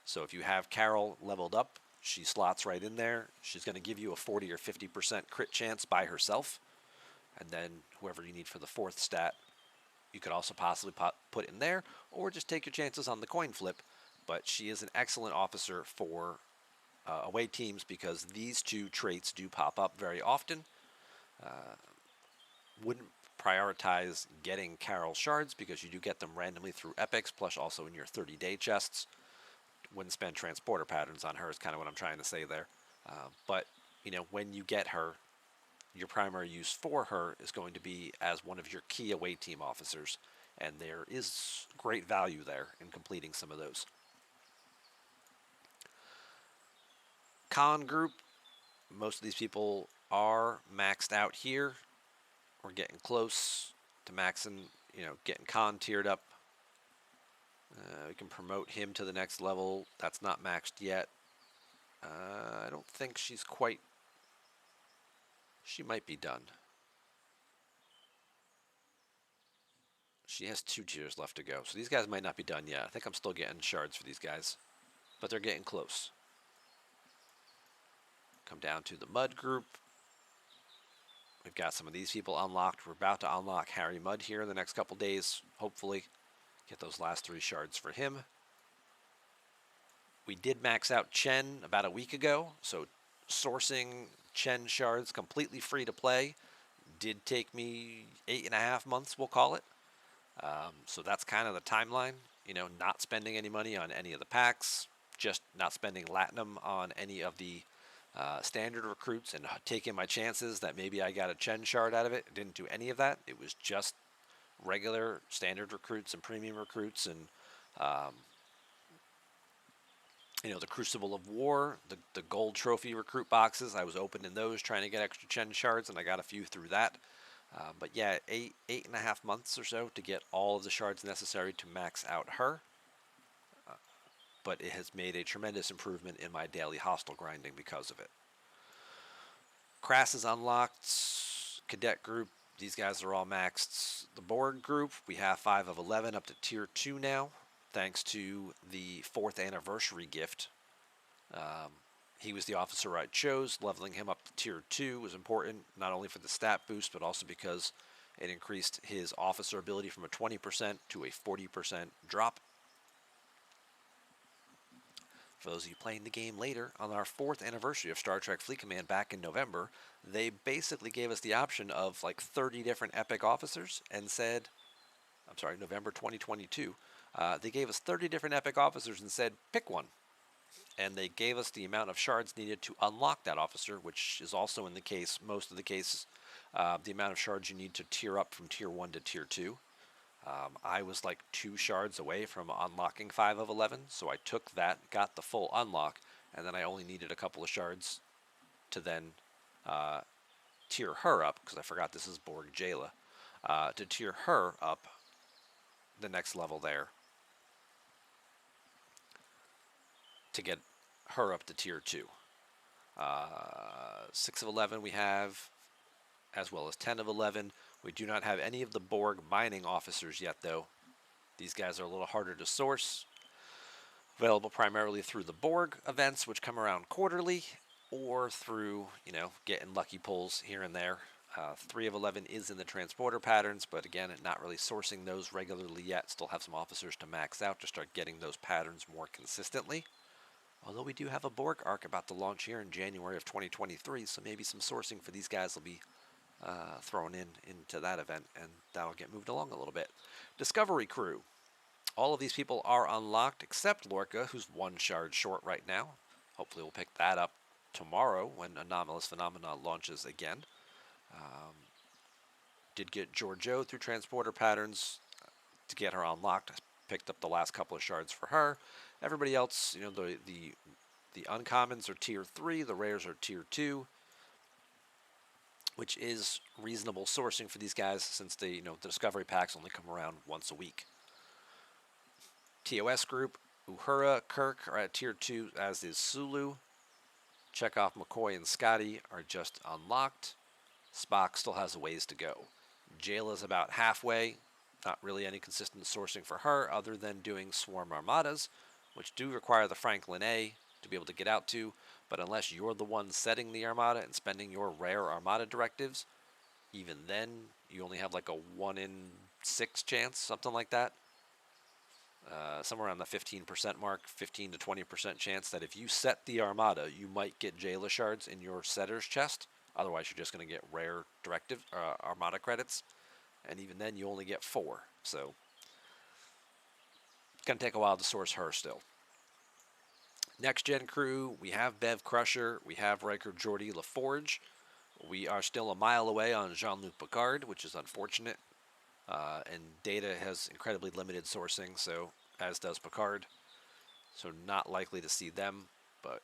So if you have Carol leveled up, she slots right in there. She's going to give you a 40 or 50% crit chance by herself. And then whoever you need for the 4th stat, you could also possibly put in there, or just take your chances on the coin flip. But she is an excellent officer for away teams because these 2 traits do pop up very often. Wouldn't prioritize getting Carol shards because you do get them randomly through epics, plus also in your 30-day chests. Wouldn't spend transporter patterns on her is kind of what I'm trying to say there. But, when you get her, your primary use for her is going to be as one of your key away team officers, and there is great value there in completing some of those. Con group, most of these people are maxed out here. We're getting close to maxing, getting Con tiered up. We can promote him to the next level. That's not maxed yet. I don't think she's quite... She might be done. She has 2 tiers left to go. So these guys might not be done yet. I think I'm still getting shards for these guys. But they're getting close. Come down to the Mud group. We've got some of these people unlocked. We're about to unlock Harry Mudd here in the next couple days, hopefully. Get those last 3 shards for him. We did max out Chen about a week ago, so sourcing Chen shards completely free to play did take me 8.5 months, we'll call it. So that's kind of the timeline. Not spending any money on any of the packs, just not spending Latinum on any of the standard recruits and taking my chances that maybe I got a Chen shard out of it. Didn't do any of that. It was just regular standard recruits and premium recruits and the Crucible of War, the gold trophy recruit boxes. I was opening those trying to get extra Chen shards, and I got a few through that. But yeah, 8.5 months or so to get all of the shards necessary to max out her. But it has made a tremendous improvement in my daily hostile grinding because of it. Crass is unlocked. Cadet Group, these guys are all maxed. The Borg Group, we have 5 of 11 up to tier 2 now, thanks to the 4th anniversary gift. He was the officer I chose. Leveling him up to tier 2 was important, not only for the stat boost, but also because it increased his officer ability from a 20% to a 40% drop. For those of you playing the game later, on our 4th anniversary of Star Trek Fleet Command back in November, they basically gave us the option of like 30 different epic officers and said, I'm sorry, November 2022, they gave us 30 different epic officers and said, pick one. And they gave us the amount of shards needed to unlock that officer, which is also in the case, most of the cases, the amount of shards you need to tier up from tier 1 to tier 2. I was like 2 shards away from unlocking 5 of 11, so I took that, got the full unlock, and then I only needed a couple of shards to then tier her up, because I forgot this is Borg Jayla, to tier her up the next level there to get her up to tier 2. 6 of 11 we have, as well as 10 of 11. We do not have any of the Borg mining officers yet, though. These guys are a little harder to source. Available primarily through the Borg events, which come around quarterly, or through, getting lucky pulls here and there. 3 of 11 is in the transporter patterns, but again, not really sourcing those regularly yet. Still have some officers to max out to start getting those patterns more consistently. Although we do have a Borg arc about to launch here in January of 2023, so maybe some sourcing for these guys will be thrown into that event, and that'll get moved along a little bit. Discovery Crew. All of these people are unlocked except Lorca, who's 1 shard short right now. Hopefully we'll pick that up tomorrow when Anomalous Phenomena launches again. Did get Giorgio through transporter patterns to get her unlocked. I picked up the last couple of shards for her. Everybody else, the uncommons are tier 3, the rares are tier 2, which is reasonable sourcing for these guys since the discovery packs only come around once a week. TOS group, Uhura, Kirk are at tier 2, as is Sulu. Chekhov, McCoy, and Scotty are just unlocked. Spock still has a ways to go. Jayla's about halfway. Not really any consistent sourcing for her other than doing swarm armadas, which do require the Franklin A to be able to get out to, but unless you're the one setting the armada and spending your rare armada directives, even then you only have like a 1 in 6 chance, something like that. Somewhere around the 15% mark, 15 to 20% chance that if you set the armada, you might get Jayla shards in your setter's chest. Otherwise, you're just going to get rare directive armada credits, and even then, you only get 4. So, it's going to take a while to source her still. Next gen crew, we have Bev Crusher, we have Riker Geordi LaForge. We are still a mile away on Jean-Luc Picard, which is unfortunate. And Data has incredibly limited sourcing, so as does Picard. So not likely to see them, but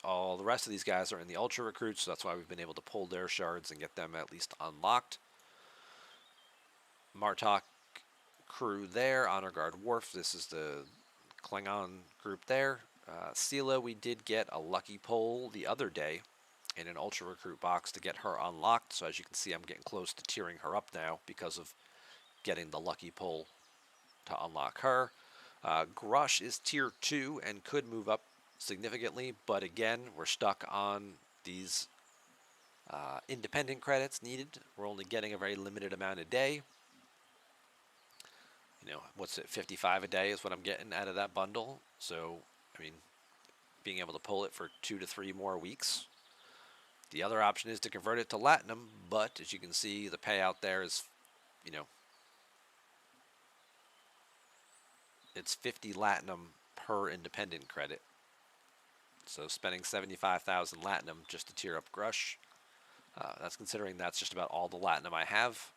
all the rest of these guys are in the Ultra Recruits, so that's why we've been able to pull their shards and get them at least unlocked. Martok crew there, Honor Guard Worf, this is the Klingon group there. Sela, we did get a lucky pull the other day in an Ultra Recruit box to get her unlocked, so as you can see, I'm getting close to tearing her up now because of getting the lucky pull to unlock her. Grush is tier 2 and could move up significantly, but again, we're stuck on these independent credits needed. We're only getting a very limited amount a day. What's it, 55 a day is what I'm getting out of that bundle. So, being able to pull it for 2 to 3 more weeks. The other option is to convert it to Latinum, but as you can see, the payout there is, it's 50 Latinum per independent credit. So spending 75,000 Latinum just to tier up Grush, that's considering that's just about all the Latinum I have.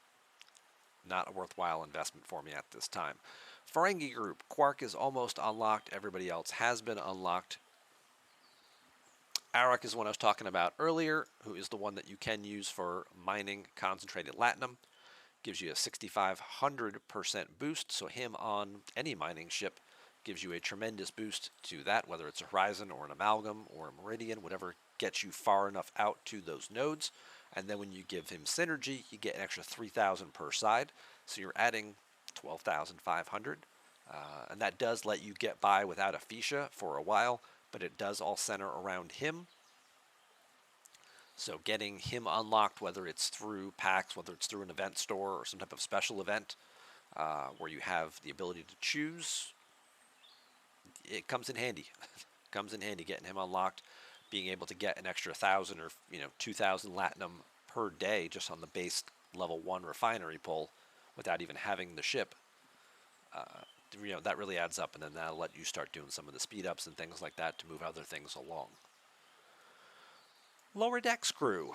Not a worthwhile investment for me at this time. Ferengi Group, Quark is almost unlocked. Everybody else has been unlocked. Arak is the one I was talking about earlier, who is the one that you can use for mining concentrated Latinum. Gives you a 6,500% boost, so him on any mining ship gives you a tremendous boost to that, whether it's a Horizon or an Amalgam or a Meridian, whatever gets you far enough out to those nodes. And then when you give him Synergy, you get an extra 3,000 per side, so you're adding 12,500. And that does let you get by without a Fisha for a while, but it does all center around him. So getting him unlocked, whether it's through packs, whether it's through an event store or some type of special event where you have the ability to choose it comes in handy. Comes in handy getting him unlocked, being able to get an extra 1,000 or 2,000 latinum per day just on the base level 1 refinery pull without even having the ship. That really adds up, and then that'll let you start doing some of the speed ups and things like that to move other things along. Lower decks crew.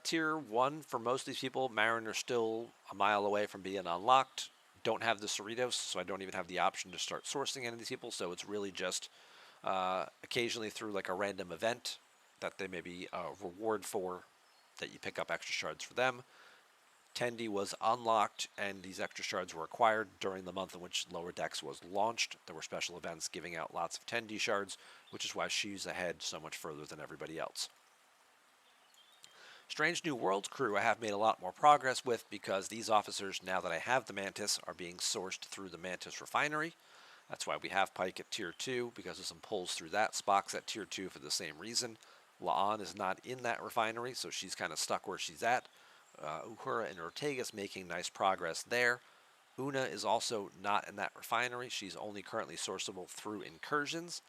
Tier 1 for most of these people. Mariner's still a mile away from being unlocked. Don't have the Cerritos, so I don't even have the option to start sourcing any of these people. So it's really just occasionally through like a random event that they may be a reward for, that you pick up extra shards for them. Tendi was unlocked, and these extra shards were acquired during the month in which Lower Decks was launched. There were special events giving out lots of Tendi shards, which is why she's ahead so much further than everybody else. Strange New Worlds crew I have made a lot more progress with, because these officers, now that I have the Mantis, are being sourced through the Mantis refinery. That's why we have Pike at Tier 2, because of some pulls through that. Spock's at Tier 2 for the same reason. La'an is not in that refinery, so she's kind of stuck where she's at. Uhura and Ortega's making nice progress there. Una is also not in that refinery. She's only currently sourceable through incursions.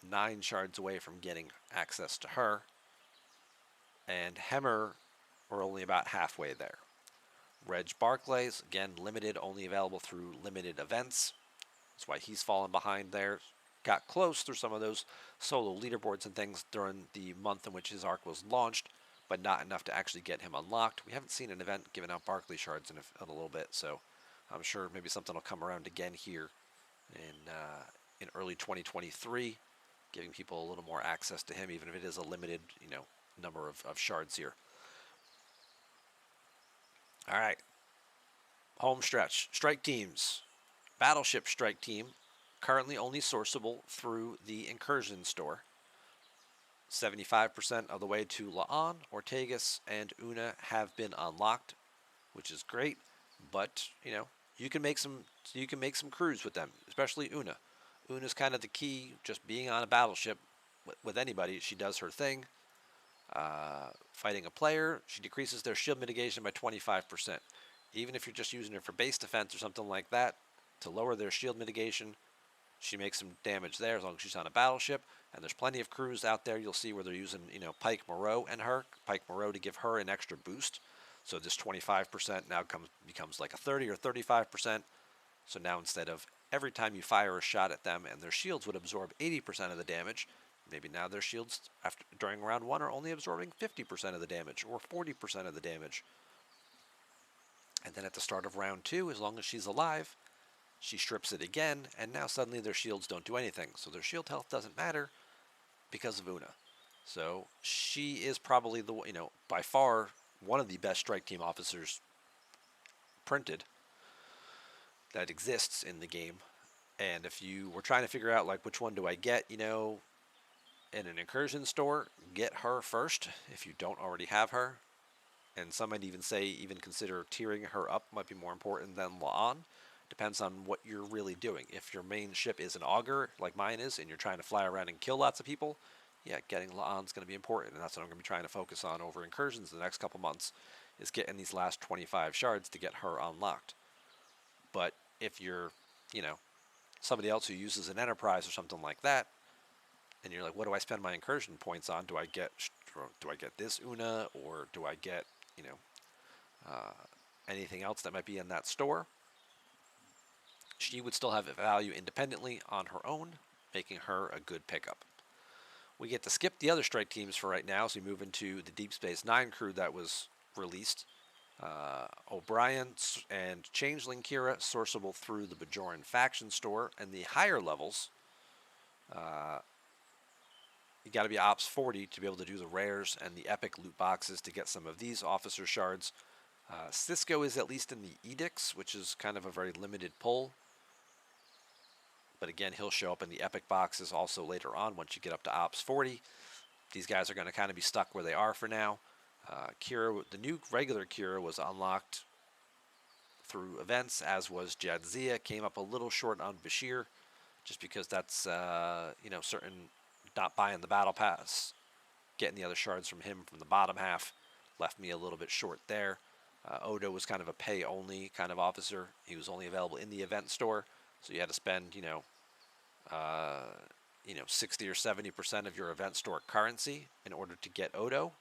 9 shards away from getting access to her. And Hemmer, we're only about halfway there. Reg Barclays, again, limited, only available through limited events. That's why he's fallen behind there. Got close through some of those solo leaderboards and things during the month in which his arc was launched, but not enough to actually get him unlocked. We haven't seen an event giving out Barclay shards in a little bit, so I'm sure maybe something will come around again here in early 2023, giving people a little more access to him, even if it is a limited, number of shards here. All right. Home stretch. Strike teams. Battleship strike team, currently only sourceable through the incursion store. 75% of the way to La'an, Ortegas, and Una have been unlocked, which is great. But you can make some crews with them, especially Una. Una's kind of the key. Just being on a battleship with anybody, she does her thing. Fighting a player, she decreases their shield mitigation by 25%. Even if you're just using her for base defense or something like that, to lower their shield mitigation, she makes some damage there as long as she's on a battleship. And there's plenty of crews out there you'll see where they're using, Pike Moreau and her. Pike Moreau to give her an extra boost. So this 25% now becomes like a 30 or 35%. So now instead of every time you fire a shot at them and their shields would absorb 80% of the damage, maybe now their shields during round 1 are only absorbing 50% of the damage or 40% of the damage. And then at the start of round 2, as long as she's alive, she strips it again, and now suddenly their shields don't do anything. So their shield health doesn't matter because of Una. So she is probably by far one of the best strike team officers printed that exists in the game. And if you were trying to figure out like which one do I get, in an incursion store, get her first if you don't already have her. And some might even say consider tiering her up might be more important than La'an. Depends on what you're really doing. If your main ship is an auger, like mine is, and you're trying to fly around and kill lots of people, yeah, getting La'an's going to be important, and that's what I'm going to be trying to focus on over incursions in the next couple months, is getting these last 25 shards to get her unlocked. But if you're, somebody else who uses an enterprise or something like that, and you're like, what do I spend my incursion points on? Do I get this Una, or do I get, anything else that might be in that store? She would still have value independently on her own, making her a good pickup. We get to skip the other strike teams for right now, so we move into the Deep Space Nine crew that was released. O'Brien and Changeling Kira sourceable through the Bajoran faction store, and the higher levels, you got to be Ops 40 to be able to do the rares and the epic loot boxes to get some of these officer shards. Cisco is at least in the edicts, which is kind of a very limited pull. But again, he'll show up in the epic boxes also later on once you get up to Ops 40. These guys are going to kind of be stuck where they are for now. Kira, the new regular Kira, was unlocked through events, as was Jadzia. Came up a little short on Bashir, just because that's certain not buying the battle pass, getting the other shards from him from the bottom half left me a little bit short there. Odo was kind of a pay-only kind of officer. He was only available in the event store. So you had to spend, 60 or 70% of your event store currency in order to get Odo,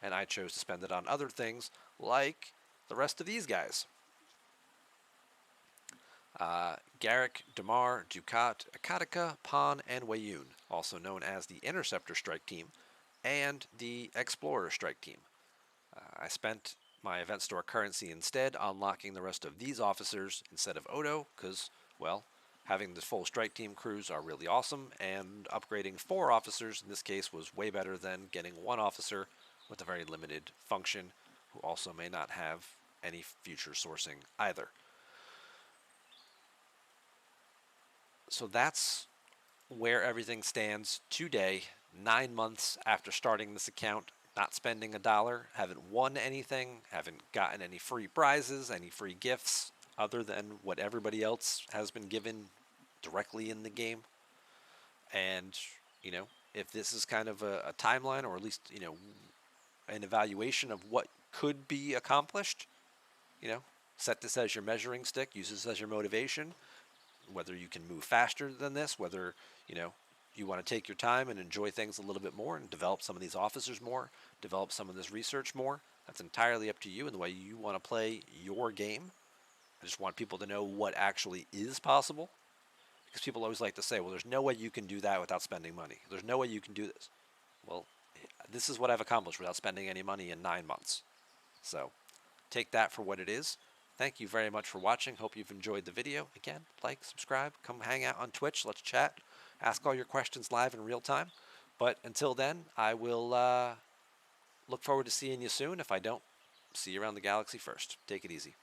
and I chose to spend it on other things like the rest of these guys. Garrick, Damar, Ducat, Akatika, Pan, and Wayun, also known as the Interceptor Strike Team and the Explorer Strike Team. I spent my event store currency instead unlocking the rest of these officers instead of Odo, because, well, having the full strike team crews are really awesome, and upgrading 4 officers in this case was way better than getting 1 officer with a very limited function, who also may not have any future sourcing either. So that's where everything stands today, 9 months after starting this account, not spending a dollar, haven't won anything, haven't gotten any free prizes, any free gifts, other than what everybody else has been given directly in the game. And, if this is kind of a timeline, or at least, an evaluation of what could be accomplished, set this as your measuring stick, use this as your motivation, whether you can move faster than this, whether, you want to take your time and enjoy things a little bit more and develop some of these officers more, develop some of this research more. That's entirely up to you and the way you want to play your game. I just want people to know what actually is possible, because people always like to say, well, there's no way you can do that without spending money. There's no way you can do this. Well, this is what I've accomplished without spending any money in 9 months. So take that for what it is. Thank you very much for watching. Hope you've enjoyed the video. Again, like, subscribe, come hang out on Twitch. Let's chat. Ask all your questions live in real time. But until then, I will look forward to seeing you soon. If I don't, see you around the galaxy first. Take it easy.